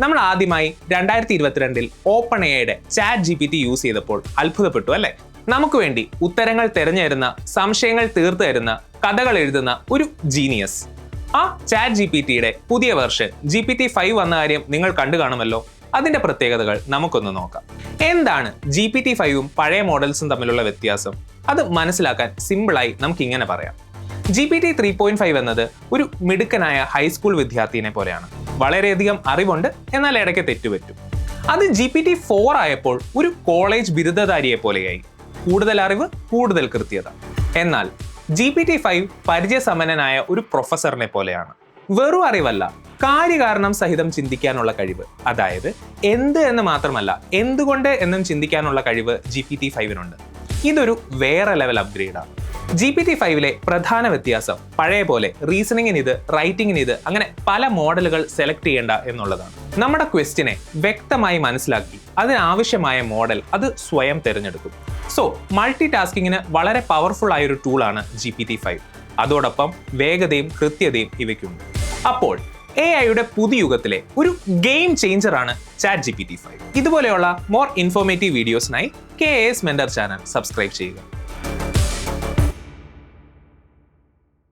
നമ്മൾ ആദ്യമായി 2022 ഓപ്പൺ എയുടെ ചാറ്റ് GPT യൂസ് ചെയ്തപ്പോൾ അത്ഭുതപ്പെട്ടു അല്ലേ? നമുക്ക് വേണ്ടി ഉത്തരങ്ങൾ തിരഞ്ഞുതരുന്ന, സംശയങ്ങൾ തീർത്തു തരുന്ന, കഥകൾ എഴുതുന്ന ഒരു ജീനിയസ്. ആ ചാറ്റ് GPTയുടെ പുതിയ വെർഷൻ GPT-5 വന്ന കാര്യം നിങ്ങൾ കണ്ടു കാണുമല്ലോ. അതിന്റെ പ്രത്യേകതകൾ നമുക്കൊന്ന് നോക്കാം. എന്താണ് GPT-5ഉം പഴയ മോഡൽസും തമ്മിലുള്ള വ്യത്യാസം? അത് മനസ്സിലാക്കാൻ സിമ്പിളായി നമുക്ക് ഇങ്ങനെ പറയാം. GPT 3.5 എന്നത് ഒരു മിടുക്കനായ ഹൈസ്കൂൾ വിദ്യാർത്ഥിനെ പോലെയാണ്. വളരെയധികം അറിവുണ്ട്, എന്നാൽ ഇടയ്ക്ക് തെറ്റുപറ്റും. അത് GPT-4 ആയപ്പോൾ ഒരു കോളേജ് ബിരുദധാരിയെ പോലെയായി. കൂടുതൽ അറിവ്, കൂടുതൽ കൃത്യത. എന്നാൽ GPT-5 പരിചയസമ്പന്നനായ ഒരു പ്രൊഫസറിനെ പോലെയാണ്. വെറും അറിവല്ല, കാര്യകാരണം സഹിതം ചിന്തിക്കാനുള്ള കഴിവ്. അതായത് എന്ത് എന്ന് മാത്രമല്ല, എന്തുകൊണ്ട് എന്നും ചിന്തിക്കാനുള്ള കഴിവ് GPT-5-നുണ്ട്. ഇതൊരു വേറെ ലെവൽ അപ്ഗ്രേഡാണ്. GPT-5ലെ പ്രധാന വ്യത്യാസം പഴയ പോലെ റീസണിങ്ങിന് ഇത്, റൈറ്റിങ്ങിന് ഇത്, അങ്ങനെ പല മോഡലുകൾ സെലക്ട് ചെയ്യേണ്ട എന്നുള്ളതാണ്. നമ്മുടെ ക്വസ്റ്റിനെ വ്യക്തമായി മനസ്സിലാക്കി അതിനാവശ്യമായ മോഡൽ അത് സ്വയം തിരഞ്ഞെടുക്കും. സോ മൾട്ടി ടാസ്കിങ്ങിന് വളരെ പവർഫുൾ ആയൊരു ടൂളാണ് GPT-5. അതോടൊപ്പം വേഗതയും കൃത്യതയും ഇവയ്ക്കുണ്ട്. അപ്പോൾ AI-യുടെ പുതിയ യുഗത്തിലെ ഒരു ഗെയിം ചേഞ്ചറാണ് ചാറ്റ് GPT-5. ഇതുപോലെയുള്ള മോർ ഇൻഫോർമേറ്റീവ് വീഡിയോസിനായി KAS മെന്റർ ചാനൽ സബ്സ്ക്രൈബ് ചെയ്യുക.